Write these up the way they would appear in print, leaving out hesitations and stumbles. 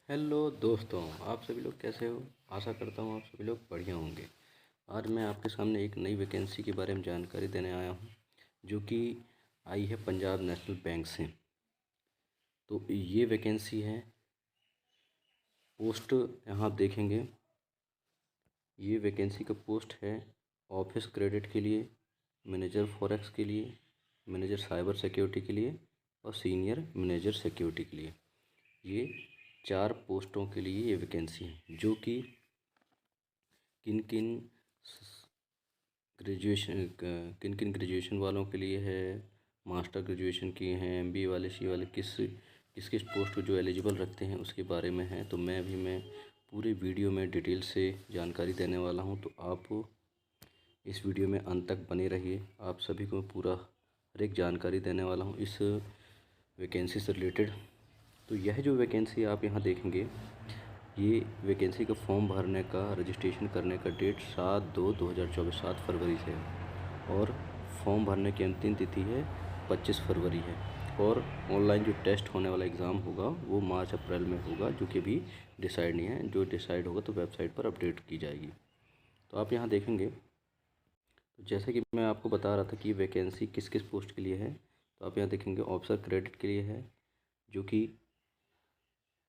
Hello दोस्तों, आप सभी लोग कैसे हो। आशा करता हूँ आप सभी लोग बढ़िया होंगे। आज मैं आपके सामने एक नई वैकेंसी के बारे में जानकारी देने आया हूँ, जो कि आई है पंजाब नेशनल बैंक से। तो ये वैकेंसी है, पोस्ट यहाँ आप देखेंगे। ये वैकेंसी का पोस्ट है ऑफिस क्रेडिट के लिए, मैनेजर फॉरेक्स के लिए, मैनेजर साइबर सिक्योरिटी के लिए और सीनियर मैनेजर सिक्योरिटी के लिए। ये 4 पोस्टों के लिए ये वैकेंसी है, जो कि किन किन ग्रेजुएशन वालों के लिए है, मास्टर ग्रेजुएशन किए हैं, एमबीए वाले, सी वाले, किस किस पोस्ट जो एलिजिबल रखते हैं उसके बारे में है। तो मैं पूरे वीडियो में डिटेल से जानकारी देने वाला हूं, तो आप इस वीडियो में अंत तक बने रहिए। आप सभी को पूरा हर एक जानकारी देने वाला हूं इस वैकेंसी से रिलेटेड। तो यह जो वैकेंसी आप यहाँ देखेंगे, ये वैकेंसी का फॉर्म भरने का, रजिस्ट्रेशन करने का डेट 7/2/2024 7 फरवरी से है, और फॉर्म भरने की अंतिम तिथि है 25 फरवरी है। और ऑनलाइन जो टेस्ट होने वाला एग्ज़ाम होगा वो मार्च अप्रैल में होगा, जो कि अभी डिसाइड नहीं है। जो डिसाइड होगा तो वेबसाइट पर अपडेट की जाएगी। तो आप यहाँ देखेंगे, तो जैसे कि मैं आपको बता रहा था कि वैकेंसी किस किस पोस्ट के लिए है। तो आप यहाँ देखेंगे ऑफिसर क्रेडिट के लिए है, जो कि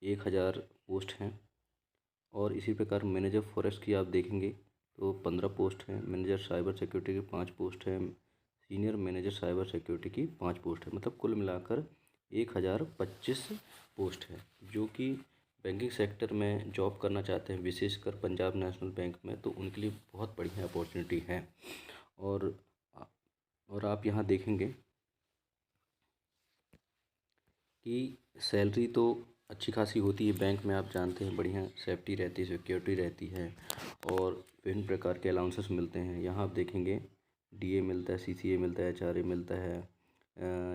1000 पोस्ट हैं। और इसी प्रकार मैनेजर फॉरेक्स की आप देखेंगे तो 15 पोस्ट हैं। मैनेजर साइबर सिक्योरिटी की 5 पोस्ट हैं। सीनियर मैनेजर साइबर सिक्योरिटी की 5 पोस्ट है। मतलब कुल मिलाकर 1025 पोस्ट है, जो कि बैंकिंग सेक्टर में जॉब करना चाहते हैं, विशेषकर पंजाब नेशनल बैंक में, तो उनके लिए बहुत बढ़िया अपॉर्चुनिटी है। और और आप यहाँ देखेंगे कि सैलरी तो अच्छी खासी होती है बैंक में, आप जानते हैं, बढ़िया सेफ्टी रहती है, सिक्योरिटी रहती है, और विभिन्न प्रकार के अलाउंसेस मिलते हैं। यहाँ आप देखेंगे डीए मिलता है, सीसीए मिलता है, एचआरए मिलता है,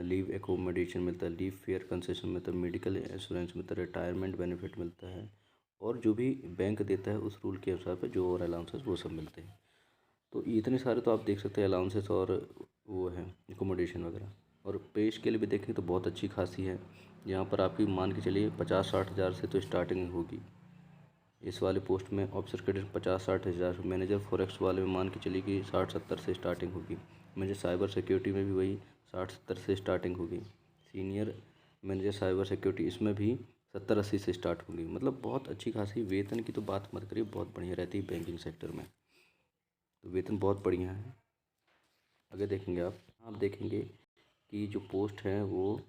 लीव एकोमोडेशन मिलता है, लीव फेयर कंसेशन मिलता है, मेडिकल इंश्योरेंस मिलता है, रिटायरमेंट बेनिफिट मिलता है, और जो भी बैंक देता है उस रूल के हिसाब से जो और अलाउंसेस वो सब मिलते हैं। तो इतने सारे तो आप देख सकते हैं अलाउंसेस, और वो है एकोमोडेशन वगैरह। और पे स्केल भी देखें तो बहुत अच्छी खासी है। यहाँ पर आपकी मान के चलिए 50-60 हज़ार से तो स्टार्टिंग होगी इस वाले पोस्ट में। ऑफिसर क्रेडिट 50-60 हज़ार। मैनेजर फॉरेक्स वाले में मान के चलिए कि 60-70 से स्टार्टिंग होगी। मैनेजर साइबर सिक्योरिटी में भी वही 60-70 से स्टार्टिंग होगी। सीनियर मैनेजर साइबर सिक्योरिटी, इसमें भी 70-80 से स्टार्ट होगी। मतलब बहुत अच्छी खासी वेतन की तो बात मत करिए, बहुत बढ़िया रहती है बैंकिंग सेक्टर में, तो वेतन बहुत बढ़िया है। आगे देखेंगे आप देखेंगे कि जो पोस्ट हैं वो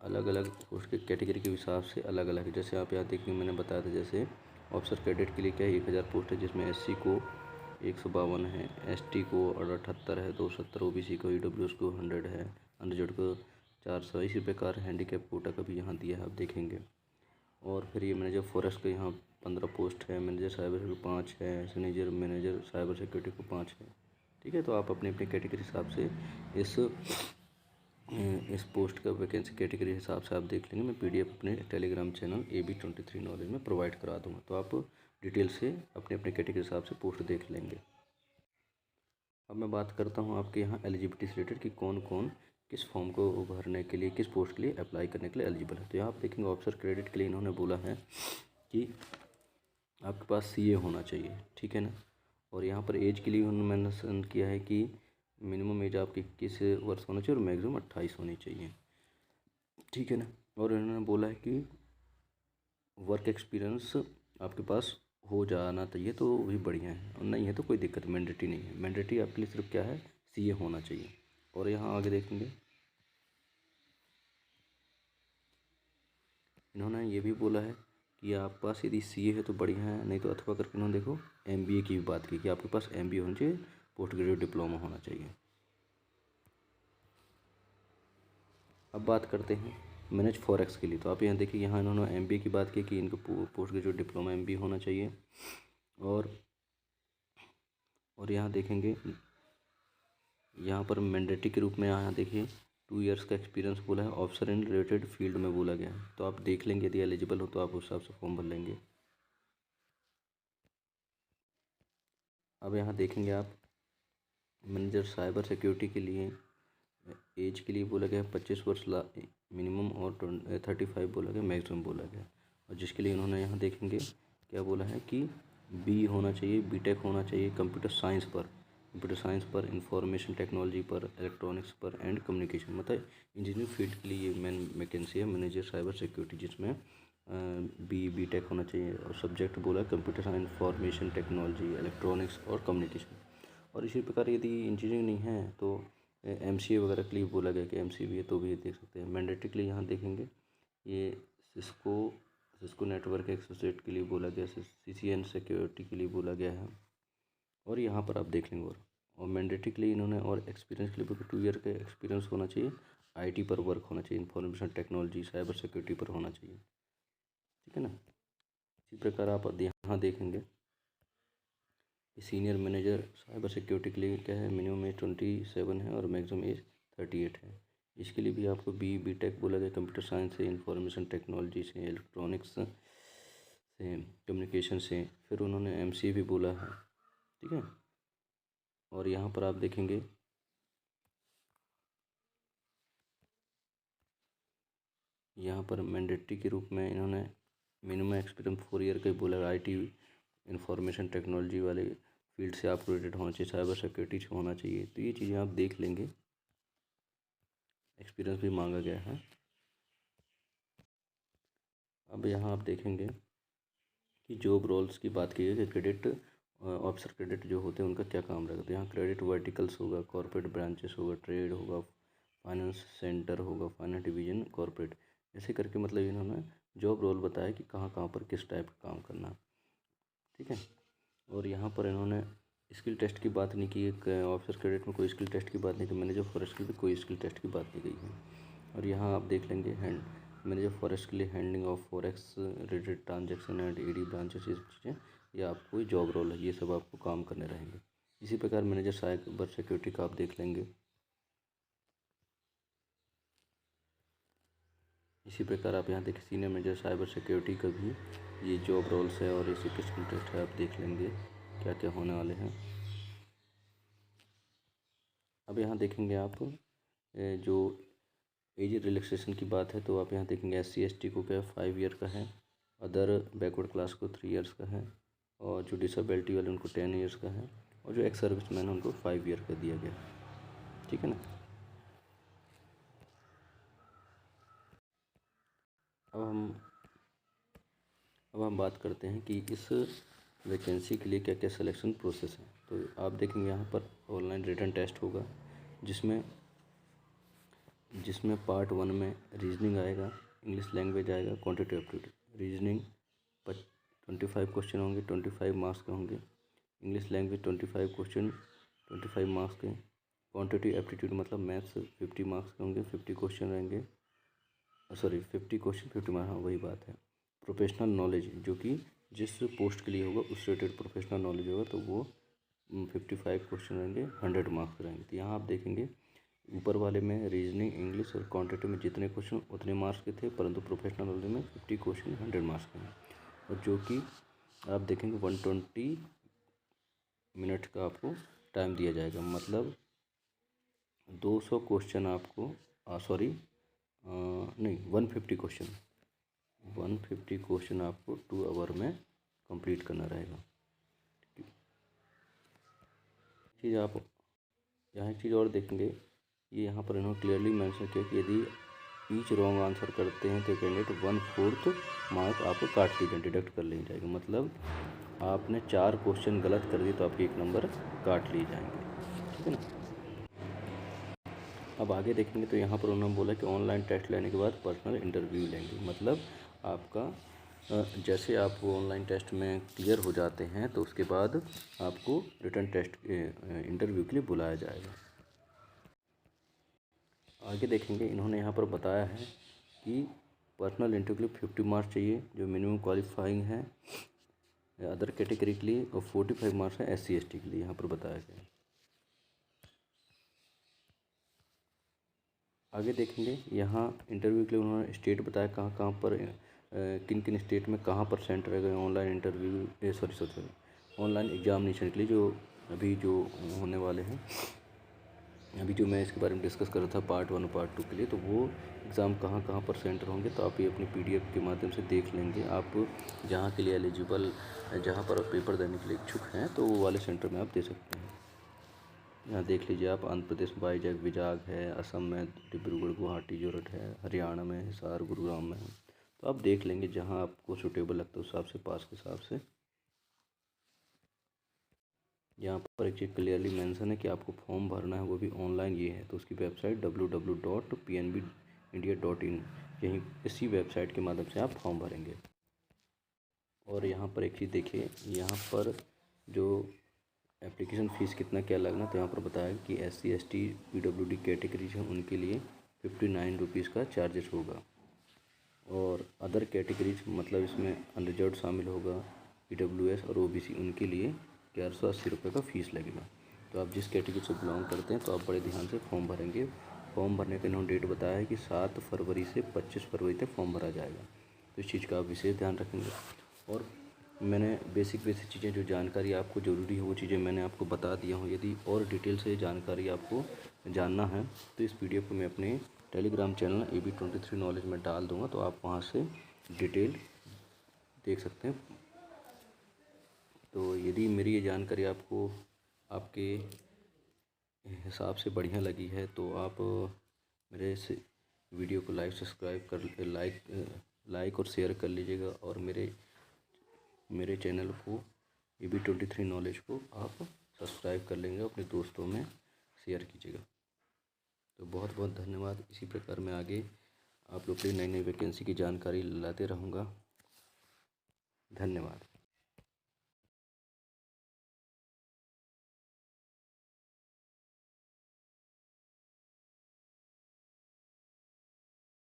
अलग अलग पोस्ट के कैटेगरी के हिसाब से अलग अलग है। जैसे आप यहाँ देखेंगे, मैंने बताया था, जैसे ऑफिसर कैडेट के लिए क्या है 1000 पोस्ट है, जिसमें एससी को 152 है, एसटी को 78 है, 270 ओबीसी को, ईडब्ल्यूएस को 100 है, अनरिजर्व को 400। इसी प्रकार हैंडीकैप कोटा का भी यहाँ दिया है, आप देखेंगे। और फिर ये मैनेजर फॉरेक्स का यहाँ 15 पोस्ट है, मैनेजर साइबर सिक्योरिटी 5 है, सीनियर मैनेजर साइबर सिक्योरिटी को 5 है। ठीक है, तो आप अपने अपने कैटेगरी हिसाब से इस पोस्ट का वैकेंसी कैटेगरी हिसाब से आप देख लेंगे। मैं पीडीएफ अपने टेलीग्राम चैनल AB23 नॉलेज में प्रोवाइड करा दूँगा, तो आप डिटेल से अपने अपने कैटेगरी हिसाब से पोस्ट देख लेंगे। अब मैं बात करता हूँ आपके यहाँ एलिजिबिलिटी से रिलेटेड कि कौन कौन किस फॉर्म को भरने के लिए, किस पोस्ट के लिए अप्लाई करने के लिए एलिजिबल है। तो यहाँ आप देखेंगे ऑफिसर क्रेडिट के लिए इन्होंने बोला है कि आपके पास सीए होना चाहिए, ठीक है ना। और यहाँ पर एज के लिए उन्होंने मेंशन किया है कि मिनिमम एज आपकी 21 वर्ष होना चाहिए और मैक्सिमम 28 होनी चाहिए, ठीक है ना। और इन्होंने बोला है कि वर्क एक्सपीरियंस आपके पास हो जाना चाहिए, तो भी बढ़िया है, और नहीं है तो कोई दिक्कत, मैंडेटरी नहीं है। मैंडेटरी आपके लिए सिर्फ क्या है, सीए होना चाहिए। और यहाँ आगे देखेंगे, इन्होंने ये भी बोला है कि आपके पास यदि सीए है तो बढ़िया है, नहीं तो अथवा करके इन्होंने देखो एमबीए की भी बात की कि आपके पास एमबीए होना चाहिए, पोस्ट ग्रेजुएट डिप्लोमा होना चाहिए। अब बात करते हैं मैनेज फॉरेक्स के लिए। तो आप यहाँ देखिए, यहाँ इन्होंने एमबीए की बात की कि इनको पोस्ट ग्रेजुएट डिप्लोमा एमबीए होना चाहिए। और यहाँ देखेंगे, यहाँ पर मैंडेटरी के रूप में यहाँ देखिए 2 इयर्स का एक्सपीरियंस बोला है, ऑफिसर इन रिलेटेड फील्ड में बोला गया है। तो आप देख लेंगे, यदि एलिजिबल हो तो आप उस हिसाब से फॉर्म भर लेंगे। अब यहाँ देखेंगे आप मैनेजर साइबर सिक्योरिटी के लिए एज के लिए बोला गया है 25 वर्ष मिनिमम, और 35 बोला गया, मैक्सिमम बोला गया। और जिसके लिए इन्होंने यहाँ देखेंगे क्या बोला है कि बी होना चाहिए, बीटेक होना चाहिए कंप्यूटर साइंस पर, इंफॉर्मेशन टेक्नोलॉजी पर, इलेक्ट्रॉनिक्स पर एंड कम्युनिकेशन। मतलब इंजीनियरिंग फील्ड के लिए ये मेन वैकेंसी है, मैनेजर साइबर सिक्योरिटी, जिसमें बीटेक होना चाहिए। और सब्जेक्ट बोला computer science, information technology, electronics और कम्युनिकेशन। और इसी प्रकार यदि इंजीनियरिंग नहीं है तो एमसीए वगैरह के लिए बोला गया कि एमसीए भी है तो भी देख सकते हैं। मैंडेटरी के लिए यहाँ देखेंगे ये सिस्को नेटवर्क एसोसिएट के लिए बोला गया, सीसीएन सिक्योरिटी के लिए बोला गया है। और यहाँ पर आप देख लेंगे। और मैंडेटरी के लिए इन्होंने और एक्सपीरियंस के लिए 2 ईयर का एक्सपीरियंस होना चाहिए, आईटी पर वर्क होना चाहिए, इंफॉर्मेशन टेक्नोलॉजी साइबर सिक्योरिटी पर होना चाहिए। ठीक है ना। इसी प्रकार आप यहाँ देखेंगे कि सीनियर मैनेजर साइबर सिक्योरिटी के लिए क्या है, मिनिमम एज 27 है और मैक्सिमम एज 38 है। इसके लिए भी आपको बीटेक बोला गया, कंप्यूटर साइंस से, इंफॉर्मेशन टेक्नोलॉजी से, इलेक्ट्रॉनिक्स से, कम्युनिकेशन से, फिर उन्होंने एमसीए भी बोला है। ठीक है। और यहाँ पर आप देखेंगे यहाँ पर मैंडेटरी के रूप में इन्होंने मिनिमम एक्सपीरियंस 4 ईयर का ही बोला है। आईटी इंफॉर्मेशन टेक्नोलॉजी वाले फील्ड से आप रिलेटेड होना चाहिए, साइबर सिक्योरिटी से होना चाहिए। तो ये चीज़ें आप देख लेंगे। एक्सपीरियंस भी मांगा गया है। अब यहाँ आप देखेंगे कि जॉब रोल्स की बात की है कि क्रेडिट ऑफिसर क्रेडिट जो होते हैं उनका क्या काम रहेगा। तो यहाँ क्रेडिट वर्टिकल्स होगा, कॉर्पोरेट ब्रांचेस होगा, ट्रेड होगा, फाइनेंस सेंटर होगा, फाइनेंस डिवीजन, कॉर्पोरेट, ऐसे करके मतलब इन्होंने जॉब रोल बताया कि कहाँ कहाँ पर किस टाइप का काम करना। ठीक है। और यहाँ पर इन्होंने स्किल टेस्ट की बात नहीं की, ऑफिसर क्रेडिट में कोई स्किल टेस्ट की बात नहीं की, मैनेजर फॉरेस्ट की भी कोई स्किल टेस्ट की बात नहीं गई है। और यहाँ आप देख लेंगे मैनेजर फॉरेस्ट के लिए handling of forex related transaction and ED branches, ये चीज़ें ये आपको जॉब रोल है, ये सब आपको काम करने रहेंगे। इसी प्रकार मैनेजर साइबर सिक्योरिटी का आप देख लेंगे। इसी प्रकार आप यहाँ देखिए सीनियर मैनेजर साइबर सिक्योरिटी का भी ये जॉब रोल्स है और इसी के स्किल टेस्ट है, आप देख लेंगे क्या क्या होने वाले हैं। अब यहाँ देखेंगे आप जो एज रिलैक्सेशन की बात है, तो आप यहाँ देखेंगे SC/ST को क्या 5 ईयर का है, अदर बैकवर्ड क्लास को 3 ईयर्स का है, और जो डिसेबिलिटी वाले उनको 10 ईयर्स का है, और जो एक्स सर्विस मैन है उनको 5 ईयर का दिया गया। ठीक है ना। अब हम बात करते हैं कि इस वैकेंसी के लिए क्या क्या सिलेक्शन प्रोसेस है। तो आप देखेंगे यहाँ पर ऑनलाइन रिटन टेस्ट होगा, जिसमें पार्ट 1 में रीजनिंग आएगा, इंग्लिश लैंग्वेज आएगा, क्वांटिटेटिव एप्टीट्यूड। रीजनिंग 25 क्वेश्चन होंगे, 25 मार्क्स के होंगे। इंग्लिश लैंग्वेज 25 क्वेश्चन, 25 मार्क्स के। क्वांटिटेटिव एप्टीट्यूड मतलब मैथ्स 50 मार्क्स के होंगे, 50 क्वेश्चन रहेंगे, सॉरी 50 क्वेश्चन 50 मार्क्स, हाँ वही बात है। प्रोफेशनल नॉलेज जो कि जिस पोस्ट के लिए होगा उस रिलेटेड प्रोफेशनल नॉलेज होगा, तो वो 55 क्वेश्चन रहेंगे, 100 मार्क्स रहेंगे। तो यहाँ आप देखेंगे ऊपर वाले में रीजनिंग, इंग्लिश और क्वांटिटेटिव में जितने क्वेश्चन उतने मार्क्स के थे, परंतु प्रोफेशनल नॉलेज में 50 क्वेश्चन 100 मार्क्स के हैं। और जो कि आप देखेंगे 120 मिनट का आपको टाइम दिया जाएगा, मतलब 200 क्वेश्चन आपको सॉरी नहीं 150 क्वेश्चन आपको 2 आवर में कंप्लीट करना रहेगा। चीज़ आप यहाँ एक चीज़ और देखेंगे, ये यहाँ पर इन्होंने क्लियरली मेंशन किया कि यदि ईच रॉन्ग आंसर करते हैं तो कैंडिडेट 1/4 मार्क आपको काट ली जाए, डिडक्ट कर ली जाएगी। मतलब आपने 4 क्वेश्चन गलत कर दिए तो आपके 1 नंबर काट लिए जाएंगे। ठीक है ना। अब आगे देखेंगे तो यहाँ पर उन्होंने बोला कि ऑनलाइन टेस्ट लेने के बाद पर्सनल इंटरव्यू लेंगे। मतलब आपका जैसे आप वो ऑनलाइन टेस्ट में क्लियर हो जाते हैं तो उसके बाद आपको रिटन टेस्ट इंटरव्यू के लिए बुलाया जाएगा। आगे देखेंगे इन्होंने यहाँ पर बताया है कि पर्सनल इंटरव्यू के लिए 50 मार्क्स चाहिए जो मिनिमम क्वालिफाइंग है अदर कैटेगरी के लिए, और 45 मार्क्स है SC/ST के लिए, यहाँ पर बताया गया है। आगे देखेंगे यहाँ इंटरव्यू के लिए उन्होंने स्टेट बताया कहाँ कहाँ पर किन किन स्टेट में कहाँ पर सेंटर है online interview sorry online examination के लिए जो अभी जो होने वाले हैं। अभी जो मैं इसके बारे में डिस्कस कर रहा था पार्ट 1 और पार्ट 2 के लिए, तो वो एग्ज़ाम कहाँ कहाँ पर सेंटर होंगे तो आप ये अपनी पीडीएफ के माध्यम से देख लेंगे। आप जहाँ के लिए एलिजिबल, जहाँ पर आप पेपर देने के लिए इच्छुक हैं, तो वो वाले सेंटर में आप दे सकते हैं। यहाँ देख लीजिए आप, आंध्र प्रदेश में वाईजैग विजाग है, असम में डिब्रूगढ़ गुवाहाटी जोरहट है, हरियाणा में हिसार गुरुग्राम में है। तो आप देख लेंगे जहाँ आपको सूटेबल लगता है उस हिसाब से, पास के हिसाब से। यहाँ पर एक चीज़ क्लियरली मेंशन है कि आपको फॉर्म भरना है, वो भी ऑनलाइन ये है। तो उसकी वेबसाइट www.pnbindia.in, यहीं इसी वेबसाइट के माध्यम से आप फॉर्म भरेंगे। और यहाँ पर एक चीज़ देखिए, यहाँ पर जो एप्लीकेशन फ़ीस कितना क्या लगना, तो यहाँ पर बताया कि SC ST PWD कैटेगरीज हैं उनके लिए 59 रुपीज़ का चार्जेस होगा। और अदर कैटेगरीज मतलब इसमें अनरिजर्व शामिल होगा, PWS और OBC, उनके लिए 1180 रुपये का फ़ीस लगेगा। तो आप जिस कैटेगरी से बिलोंग करते हैं तो आप बड़े ध्यान से फॉर्म भरेंगे। फॉर्म भरने का इन्होंने डेट बताया है कि 7 फरवरी से 25 फरवरी तक फॉर्म भरा जाएगा। तो इस चीज़ का आप विशेष ध्यान रखेंगे। और मैंने बेसिक चीज़ें जो जानकारी आपको ज़रूरी है वो चीज़ें मैंने आपको बता दिया हूँ। यदि और डिटेल से जानकारी आपको जानना है तो इस PDF को मैं अपने टेलीग्राम चैनल AB23 नॉलेज में डाल दूँगा, तो आप वहाँ से डिटेल देख सकते हैं। तो यदि मेरी ये जानकारी आपको आपके हिसाब से बढ़िया लगी है तो आप मेरे इस वीडियो को लाइक और शेयर कर लीजिएगा। और मेरे चैनल को AB23 नॉलेज को आप सब्सक्राइब कर लेंगे, अपने दोस्तों में शेयर कीजिएगा। तो बहुत बहुत धन्यवाद। इसी प्रकार मैं आगे आप लोग के लिए नई नई वैकेंसी की जानकारी लाते रहूँगा। धन्यवाद।